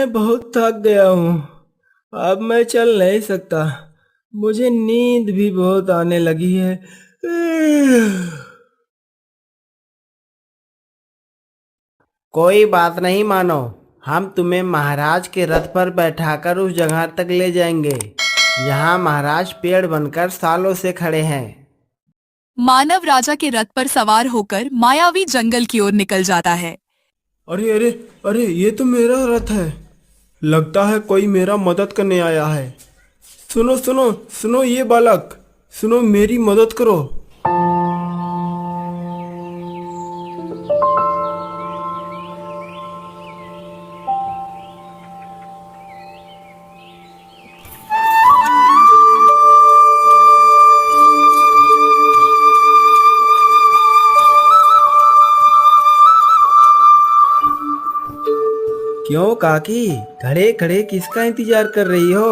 मैं बहुत थक गया हूँ। अब मैं चल नहीं सकता। मुझे नींद भी बहुत आने लगी है। कोई बात नहीं मानो, हम तुम्हें महाराज के रथ पर बैठाकर उस जगह तक ले जाएंगे जहाँ महाराज पेड़ बनकर सालों से खड़े हैं। मानव राजा के रथ पर सवार होकर मायावी जंगल की ओर निकल जाता है। अरे अरे अरे, ये तो मेरा रथ है। लगता है कोई मेरा मदद करने आया है। सुनो सुनो सुनो ये बालक, सुनो मेरी मदद करो। क्यों काकी, खड़े खड़े किसका इंतजार कर रही हो?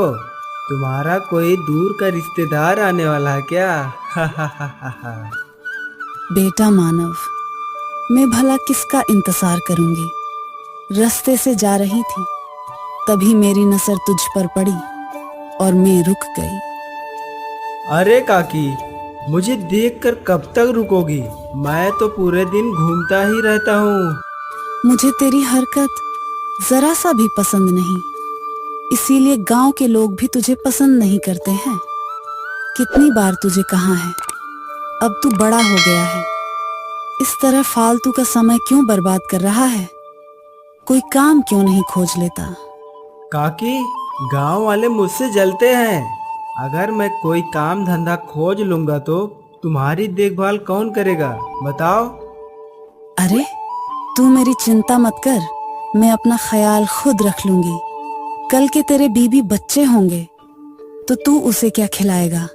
तुम्हारा कोई दूर का रिश्तेदार आने वाला है क्या? हा हा हा हा हा। बेटा मानव, मैं भला किसका इंतजार करूंगी। रास्ते से जा रही थी, तभी मेरी नजर तुझ पर पड़ी और मैं रुक गई। अरे काकी, मुझे देखकर कब तक रुकोगी? मैं तो पूरे दिन घूमता ही रहता हूँ। मुझे तेरी हरकत जरा सा भी पसंद नहीं, इसीलिए गांव के लोग भी तुझे पसंद नहीं करते हैं। कितनी बार तुझे कहा है, अब तू बड़ा हो गया है, इस तरह फालतू का समय क्यों बर्बाद कर रहा है? कोई काम क्यों नहीं खोज लेता? काकी, गांव वाले मुझसे जलते हैं। अगर मैं कोई काम धंधा खोज लूंगा तो तुम्हारी देखभाल कौन करेगा, बताओ? अरे तू मेरी चिंता मत कर, मैं अपना ख्याल खुद रख लूंगी। कल के तेरे बीबी बच्चे होंगे तो तू उसे क्या खिलाएगा?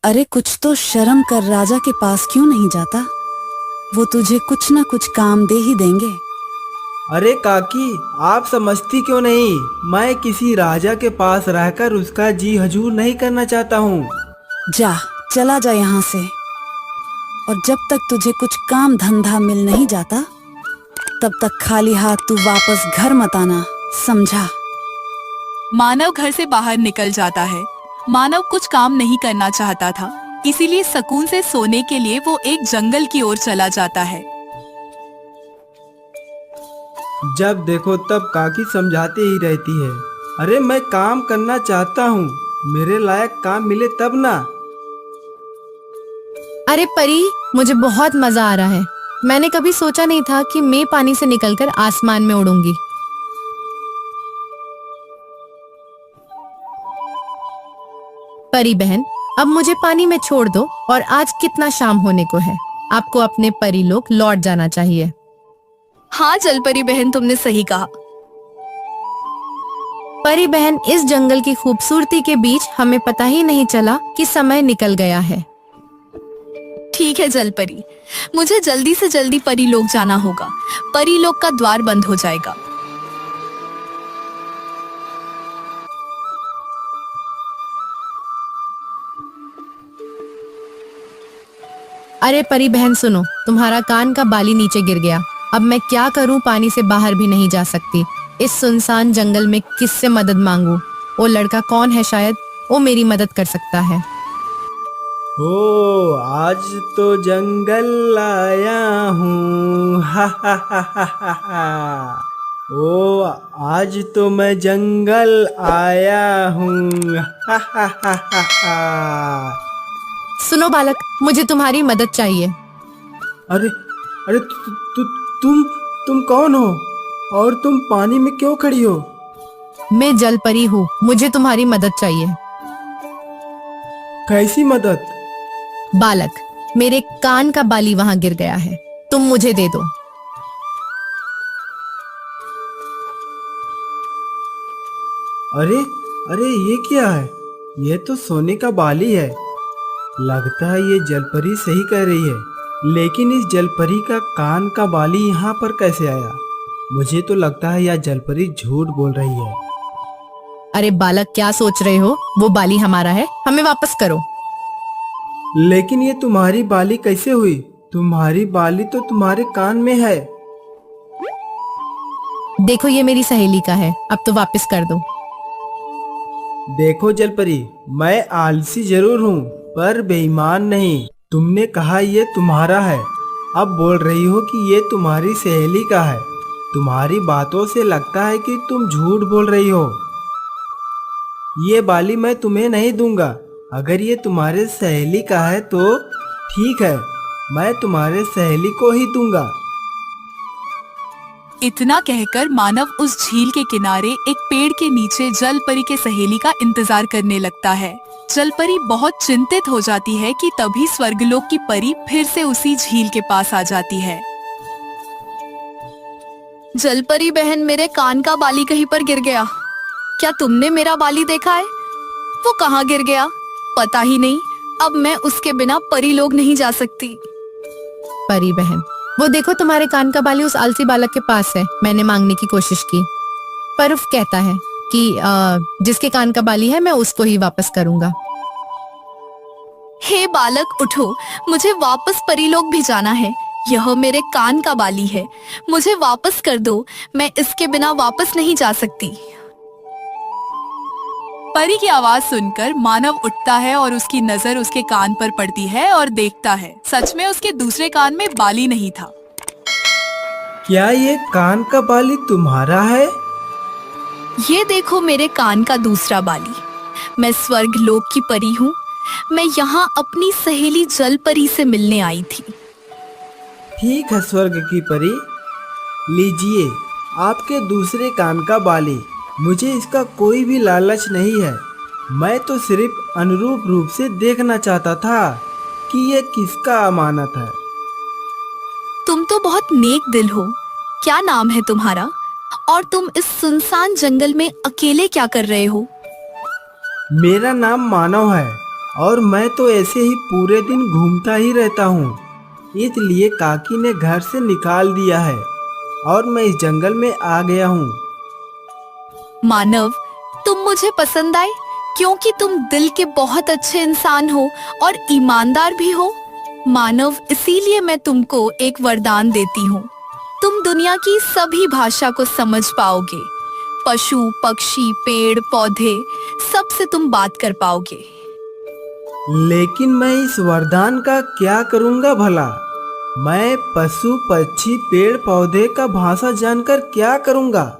अरे कुछ तो शर्म कर, राजा के पास क्यों नहीं जाता? वो तुझे कुछ ना कुछ काम दे ही देंगे। अरे काकी, आप समझती क्यों नहीं? मैं किसी राजा के पास रहकर उसका जी हजूर नहीं करना चाहता हूँ। जा, चला जा यहाँ से। और जब तक तुझे कुछ काम धंधा मिल नहीं जाता, तब तक खाली हाथ तू वापस घर मत आना, समझा? मानव घर से बाहर निकल जाता है। मानव कुछ काम नहीं करना चाहता था, इसीलिए सुकून से सोने के लिए वो एक जंगल की ओर चला जाता है। जब देखो तब काकी समझाती ही रहती है। अरे मैं काम करना चाहता हूँ, मेरे लायक काम मिले तब ना। अरे परी, मुझे बहुत मजा आ रहा है। मैंने कभी सोचा नहीं था कि मैं पानी से निकलकर आसमान में उड़ूंगी। परी बहन, अब मुझे पानी में छोड़ दो और आज कितना शाम होने को है। आपको अपने परी लोग लौट जाना चाहिए। हाँ जलपरी बहन, तुमने सही कहा। परी बहन, इस जंगल की खूबसूरती के बीच हमें पता ही नहीं चला कि समय निकल गया है। ठीक है जलपरी, मुझे जल्दी से जल्दी परी लोग जाना होगा। परी लोग का द्वार बंद हो जाएगा। अरे परी बहन सुनो, तुम्हारा कान का बाली नीचे गिर गया। अब मैं क्या करूं, पानी से बाहर भी नहीं जा सकती। इस सुनसान जंगल में किससे मदद मांगू? वो लड़का कौन है, शायद वो मेरी मदद कर सकता है। ओ, आज तो जंगल आया हूँ, हा हा हा हा हा हा। ओ, आज तो मैं जंगल आया हूँ, हा हा हा हा हा। सुनो बालक, मुझे तुम्हारी मदद चाहिए। अरे अरे, तुम तुम कौन हो और तुम पानी में क्यों खड़ी हो? मैं जल परी हूँ, मुझे तुम्हारी मदद चाहिए। कैसी मदद? बालक, मेरे कान का बाली वहां गिर गया है, तुम मुझे दे दो। अरे अरे, ये क्या है? ये तो सोने का बाली है। लगता है ये जलपरी सही कह रही है, लेकिन इस जलपरी का कान का बाली यहाँ पर कैसे आया? मुझे तो लगता है यह जलपरी झूठ बोल रही है। अरे बालक, क्या सोच रहे हो? वो बाली हमारा है, हमें वापस करो। लेकिन ये तुम्हारी बाली कैसे हुई? तुम्हारी बाली तो तुम्हारे कान में है। देखो ये मेरी सहेली का है, अब तो वापस कर दो। देखो जलपरी, मैं आलसी जरूर हूँ पर बेईमान नहीं। तुमने कहा ये तुम्हारा है, अब बोल रही हो कि ये तुम्हारी सहेली का है। तुम्हारी बातों से लगता है कि तुम झूठ बोल रही हो। ये बाली मैं तुम्हें नहीं दूंगा। अगर ये तुम्हारे सहेली का है तो ठीक है, मैं तुम्हारे सहेली को ही दूंगा। इतना कहकर मानव उस झील के किनारे एक पेड़ के नीचे जलपरी के सहेली का इंतजार करने लगता है। जलपरी बहुत चिंतित हो जाती है कि तभी स्वर्गलोक की परी फिर से उसी झील के पास आ जाती है। जलपरी बहन, मेरे कान का बाली कहीं पर गिर गया। क्या तुमने मेरा बाली देखा है? वो कहाँ गिर गया पता ही नहीं। अब मैं उसके बिना परी लोग नहीं जा सकती। परी बहन, वो देखो तुम्हारे कान का बाली उस आलसी बालक के पास है। मैंने मांगने की कोशिश की पर उफ कहता है कि जिसके कान का बाली है मैं उसको ही वापस करूंगा। हे बालक उठो, मुझे वापस परीलोक भी जाना है। यह मेरे कान का बाली है, मुझे वापस कर दो। मैं इसके बिना वापस नहीं जा सकती। परी की आवाज सुनकर मानव उठता है और उसकी नजर उसके कान पर पड़ती है और देखता है सच में उसके दूसरे कान में बाली नहीं था। क्या ये कान का बाली तुम्हारा है? ये देखो मेरे कान का दूसरा बाली। मैं स्वर्ग लोक की परी हूँ। मैं यहाँ अपनी सहेली जल परी से मिलने आई थी। ठीक है स्वर्ग की परी, लीजिए आपके दूसरे कान का बाली। मुझे इसका कोई भी लालच नहीं है। मैं तो सिर्फ अनुरूप रूप से देखना चाहता था कि ये किसका अमानत है। तुम तो बहुत नेक दिल हो। क्या नाम है तुम्हारा? और तुम इस सुनसान जंगल में अकेले क्या कर रहे हो? मेरा नाम मानव है और मैं तो ऐसे ही पूरे दिन घूमता ही रहता हूँ। इसलिए काकी ने घर से निकाल दिया है और मैं इस जंगल में आ गया हूँ। मानव, तुम मुझे पसंद आए क्योंकि तुम दिल के बहुत अच्छे इंसान हो और ईमानदार भी हो। मानव, इसीलिए मैं तुमको एक वरदान देती हूँ। तुम दुनिया की सभी भाषा को समझ पाओगे। पशु, पक्षी, पेड़, पौधे, सबसे तुम बात कर पाओगे। लेकिन मैं इस वरदान का क्या करूँगा भला? मैं पशु, पक्षी, पेड़ पौधे का भाषा जानकर क्या करूँगा?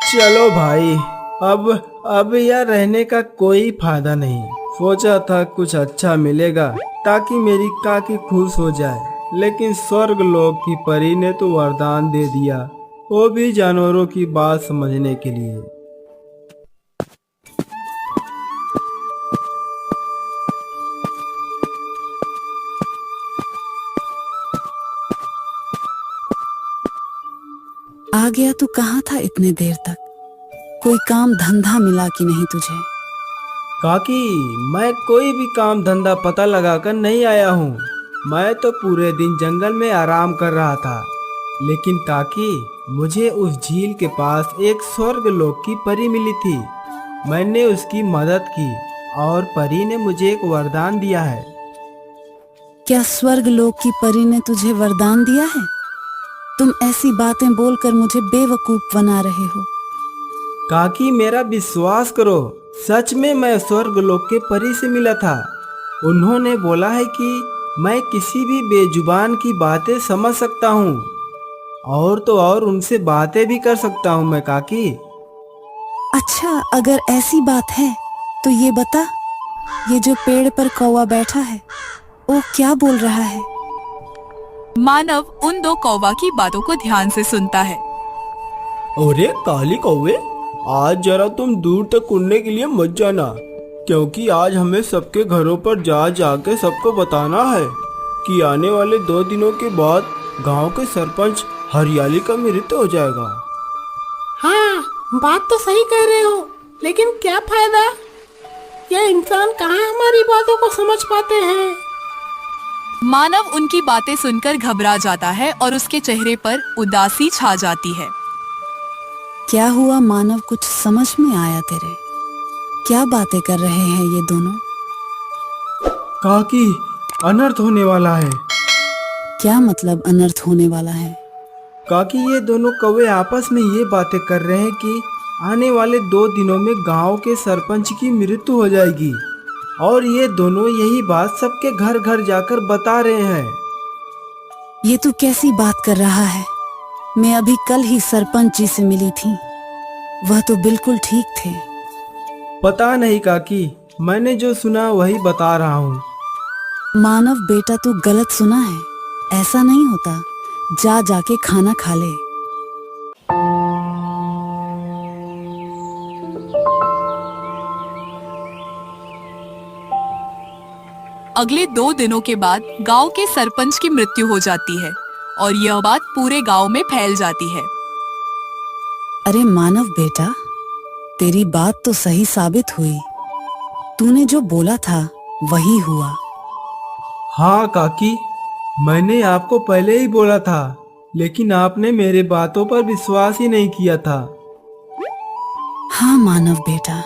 चलो भाई, अब यह रहने का कोई फायदा नहीं। सोचा था कुछ अच्छा मिलेगा ताकि मेरी काकी खुश हो जाए, लेकिन स्वर्ग लोक की परी ने तो वरदान दे दिया, वो भी जानवरों की बात समझने के लिए। आ गया तू कहाँ था इतने देर तक? कोई काम धंधा मिला कि नहीं तुझे? काकी, मैं कोई भी काम धंधा पता लगाकर नहीं आया हूँ। मैं तो पूरे दिन जंगल में आराम कर रहा था। लेकिन काकी, मुझे उस झील के पास एक स्वर्ग लोक की परी मिली थी। मैंने उसकी मदद की और परी ने मुझे एक वरदान दिया है। क्या स्वर्ग लोक की परी ने तुझे वरदान दिया है? तुम ऐसी बातें बोलकर मुझे बेवकूफ बना रहे हो। काकी, मेरा विश्वास करो, सच में मैं स्वर्ग लोक के परी से मिला था। उन्होंने बोला है कि मैं किसी भी बेजुबान की बातें समझ सकता हूँ और तो और उनसे बातें भी कर सकता हूँ मैं काकी। अच्छा, अगर ऐसी बात है तो ये बता, ये जो पेड़ पर कौवा बैठा है वो क्या बोल रहा है? मानव उन दो कौवा की बातों को ध्यान से सुनता है। अरे काली कौवे, आज जरा तुम दूर तक उड़ने के लिए मत जाना, क्योंकि आज हमें सबके घरों पर जा जाके सबको बताना है कि आने वाले 2 दिनों के बाद गांव के सरपंच हरियाली का मृत्यु हो जाएगा। हाँ, बात तो सही कह रहे हो, लेकिन क्या फायदा? यह इंसान कहाँ हमारी बातों को समझ पाते हैं। मानव उनकी बातें सुनकर घबरा जाता है और उसके चेहरे पर उदासी छा जाती है। क्या हुआ मानव, कुछ समझ में आया तेरे? क्या बातें कर रहे हैं ये दोनों? काकी, अनर्थ होने वाला है। क्या मतलब अनर्थ होने वाला है? काकी ये दोनों कौवे आपस में ये बातें कर रहे हैं कि आने वाले 2 दिनों में गांव के सरपंच की मृत्यु हो जाएगी और ये दोनों यही बात सबके घर घर जाकर बता रहे हैं। ये तू कैसी बात कर रहा है? मैं अभी कल ही सरपंच जी से मिली थी, वह तो बिल्कुल ठीक थे। पता नहीं काकी, मैंने जो सुना वही बता रहा हूँ। मानव बेटा, तू गलत सुना है, ऐसा नहीं होता। जा जाके खाना खा ले। अगले 2 दिनों के बाद गांव के सरपंच की मृत्यु हो जाती है और यह बात पूरे गांव में फैल जाती है। अरे मानव बेटा, तेरी बात तो सही साबित हुई। तूने जो बोला था वही हुआ। हाँ काकी, मैंने आपको पहले ही बोला था, लेकिन आपने मेरे बातों पर विश्वास ही नहीं किया था। हाँ मानव बेटा,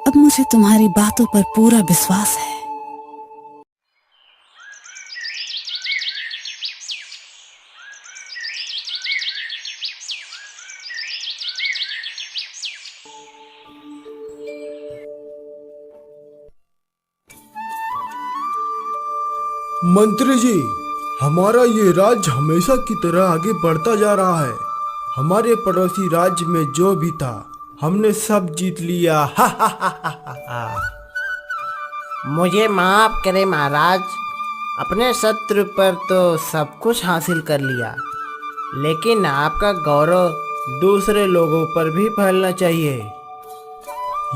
अब मुझे तुम्हारी बातों पर पूरा विश्वास है। मंत्री जी, हमारा ये राज्य हमेशा की तरह आगे बढ़ता जा रहा है। हमारे पड़ोसी राज्य में जो भी था हमने सब जीत लिया। हा हा हा हा हा। मुझे माफ करें महाराज, अपने शत्रु पर तो सब कुछ हासिल कर लिया, लेकिन आपका गौरव दूसरे लोगों पर भी फैलना चाहिए।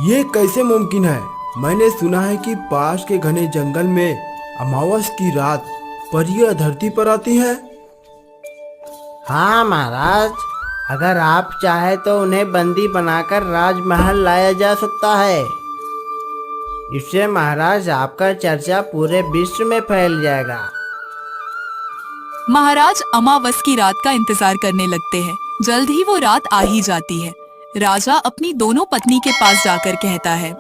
ये कैसे मुमकिन है? मैंने सुना है कि पास के घने जंगल में अमावस की रात परियां धरती पर आती है। हाँ महाराज, अगर आप चाहे तो उन्हें बंदी बनाकर राजमहल लाया जा सकता है। इससे महाराज आपका चर्चा पूरे विश्व में फैल जाएगा। महाराज अमावस की रात का इंतजार करने लगते हैं। जल्द ही वो रात आ ही जाती है। राजा अपनी दोनों पत्नी के पास जाकर कहता है,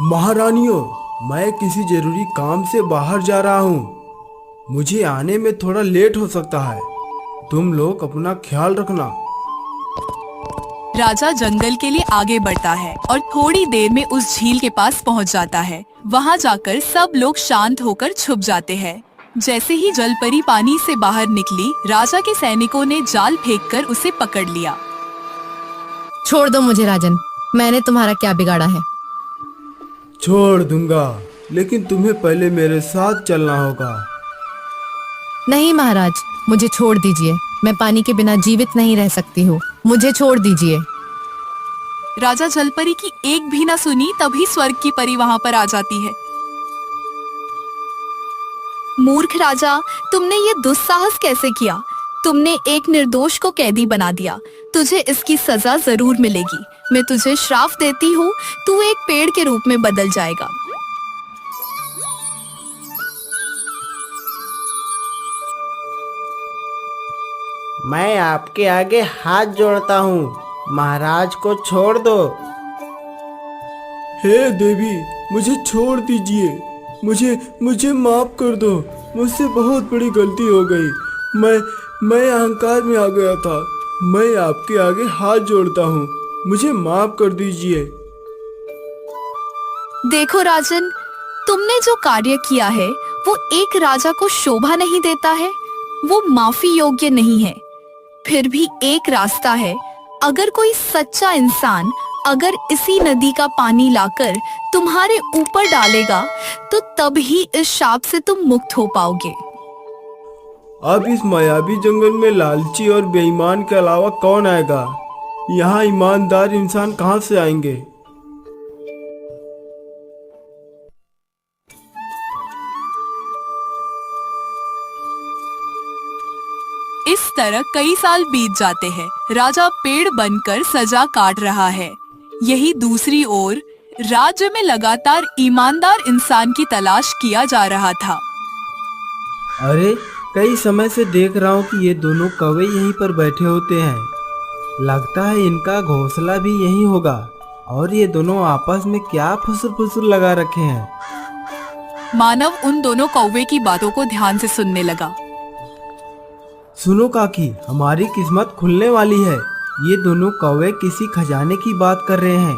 महारानियों, मैं किसी जरूरी काम से बाहर जा रहा हूँ। मुझे आने में थोड़ा लेट हो सकता है। तुम लोग अपना ख्याल रखना। राजा जंगल के लिए आगे बढ़ता है और थोड़ी देर में उस झील के पास पहुंच जाता है। वहां जाकर सब लोग शांत होकर छुप जाते हैं। जैसे ही जलपरी पानी से बाहर निकली, राजा के सैनिकों ने जाल फेंककर उसे पकड़ लिया। छोड़ दो मुझे राजन, मैंने तुम्हारा क्या बिगाड़ा है? छोड़ दूंगा, लेकिन तुम्हें पहले मेरे साथ चलना होगा। नहीं महाराज, मुझे छोड़ दीजिए। मैं पानी के बिना जीवित नहीं रह सकती हूँ। मुझे छोड़ दीजिए। राजा जलपरी की एक भी न सुनी, तभी स्वर्ग की परी वहां पर आ जाती है। मूर्ख राजा, तुमने ये दुस्साहस कैसे किया? तुमने एक निर्दोष को कैदी बना दिया। तुझे इसकी सजा जरूर मिलेगी। मैं तुझे श्राप देती हूँ, तू एक पेड़ के रूप में बदल जाएगा। मैं आपके आगे हाथ जोड़ता हूँ, महाराज को छोड़ दो। हे देवी, मुझे छोड़ दीजिए। मुझे माफ कर दो। मुझसे बहुत बड़ी गलती हो गई। मैं अहंकार में आ गया था। मैं आपके आगे हाथ जोड़ता हूँ, मुझे माफ कर दीजिए। देखो राजन, तुमने जो कार्य किया है वो एक राजा को शोभा नहीं देता है, वो माफी योग्य नहीं है। फिर भी एक रास्ता है। अगर कोई सच्चा इंसान अगर इसी नदी का पानी लाकर तुम्हारे ऊपर डालेगा तो तब ही इस शाप से तुम मुक्त हो पाओगे। अब इस मायावी जंगल में लालची और बेईमान के अलावा कौन आएगा? यहाँ ईमानदार इंसान कहाँ से आएंगे? इस तरह कई साल बीत जाते हैं। राजा पेड़ बनकर सजा काट रहा है। यही दूसरी ओर राज्य में लगातार ईमानदार इंसान की तलाश किया जा रहा था। अरे, कई समय से देख रहा हूँ कि ये दोनों कौवे यहीं पर बैठे होते हैं। लगता है इनका घोंसला भी यहीं होगा। और ये दोनों आपस में क्या फुसुर फुसुर लगा रखे हैं। मानव उन दोनों कौवे की बातों को ध्यान से सुनने लगा। सुनो काकी, हमारी किस्मत खुलने वाली है। ये दोनों कौवे किसी खजाने की बात कर रहे हैं।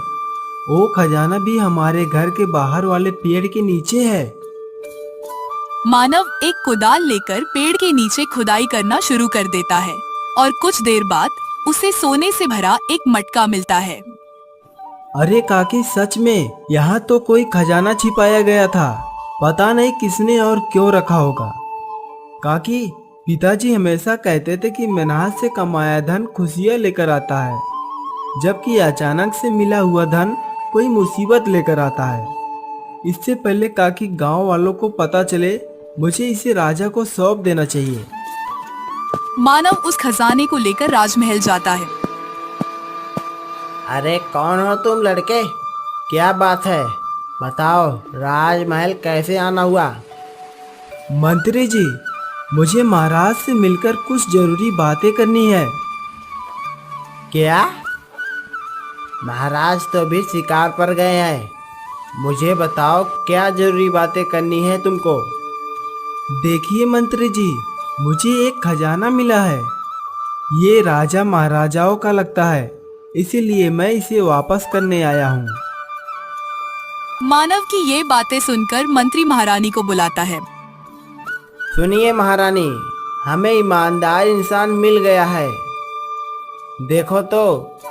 वो खजाना भी हमारे घर के बाहर वाले पेड़ के नीचे है। मानव एक कुदाल लेकर पेड़ के नीचे खुदाई करना शुरू कर देता है और कुछ देर बाद उसे सोने से भरा एक मटका मिलता है। अरे काकी, सच में यहाँ तो कोई खजाना छिपाया गया था। पता नहीं किसने और क्यों रखा होगा। काकी, पिताजी हमेशा कहते थे कि मेहनत से कमाया धन खुशियाँ लेकर आता है, जबकि अचानक से मिला हुआ धन कोई मुसीबत लेकर आता है। इससे पहले काकी गांव वालों को पता चले, मुझे इसे राजा को सौंप देना चाहिए। मानव उस खजाने को लेकर राजमहल जाता है। अरे कौन हो तुम लड़के? क्या बात है? बताओ, राजमहल कैसे आना हुआ? मंत्री जी, मुझे महाराज से मिलकर कुछ जरूरी बातें करनी है। क्या? महाराज तो अभी शिकार पर गए हैं। मुझे बताओ, क्या जरूरी बातें करनी है तुमको? देखिए मंत्री जी, मुझे एक खजाना मिला है। ये राजा महाराजाओं का लगता है, इसीलिए मैं इसे वापस करने आया हूँ। मानव की ये बातें सुनकर मंत्री महारानी को बुलाता है। सुनिए महारानी, हमें ईमानदार इंसान मिल गया है। देखो तो,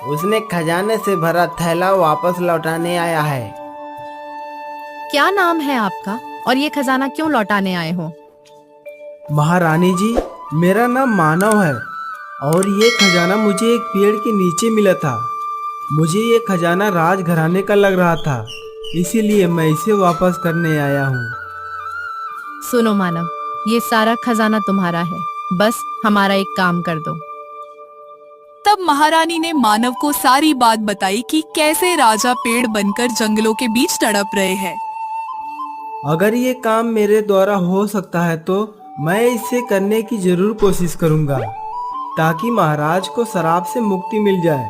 उसने खजाने से भरा थैला वापस लौटाने आया है। क्या नाम है आपका और ये खजाना क्यों लौटाने आए हो? महारानी जी, मेरा नाम मानव है और ये खजाना मुझे एक पेड़ के नीचे मिला था। मुझे ये खजाना राजघराने का लग रहा था, इसीलिए मैं इसे वापस करने आया हूँ। सुनो मानव, ये सारा खजाना तुम्हारा है, बस हमारा एक काम कर दो। तब महारानी ने मानव को सारी बात बताई कि कैसे राजा पेड़ बनकर जंगलों के बीच तड़प रहे हैं। अगर ये काम मेरे द्वारा हो सकता है तो मैं इसे करने की जरूर कोशिश करूंगा, ताकि महाराज को शराब से मुक्ति मिल जाए।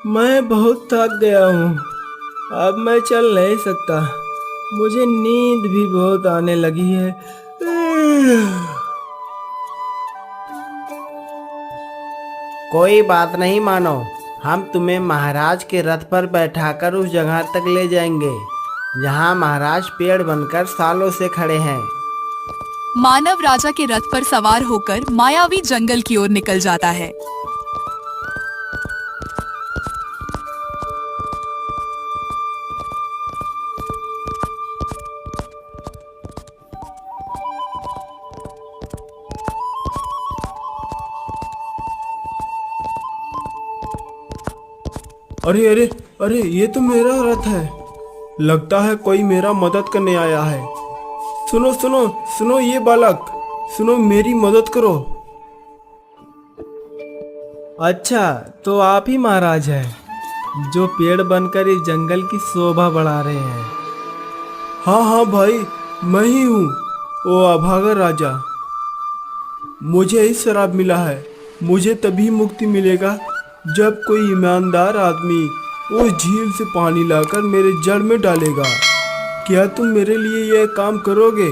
मैं बहुत थक गया हूँ, अब मैं चल नहीं सकता। मुझे नींद भी बहुत आने लगी है। कोई बात नहीं मानो, हम तुम्हें महाराज के रथ पर बैठाकर उस जगह तक ले जाएंगे जहाँ महाराज पेड़ बनकर सालों से खड़े हैं। मानव राजा के रथ पर सवार होकर मायावी जंगल की ओर निकल जाता है। अरे अरे अरे, ये तो मेरा रथ है। लगता है कोई मेरा मदद करने आया है। सुनो सुनो सुनो ये बालक, सुनो, मेरी मदद करो। अच्छा, तो आप ही महाराज हैं जो पेड़ बनकर इस जंगल की शोभा बढ़ा रहे हैं। हाँ हाँ भाई, मैं ही हूँ, वो अभागा राजा। मुझे ही शराब मिला है। मुझे तभी मुक्ति मिलेगा जब कोई ईमानदार आदमी उस झील से पानी लाकर मेरे जड़ में डालेगा। क्या तुम मेरे लिए यह काम करोगे?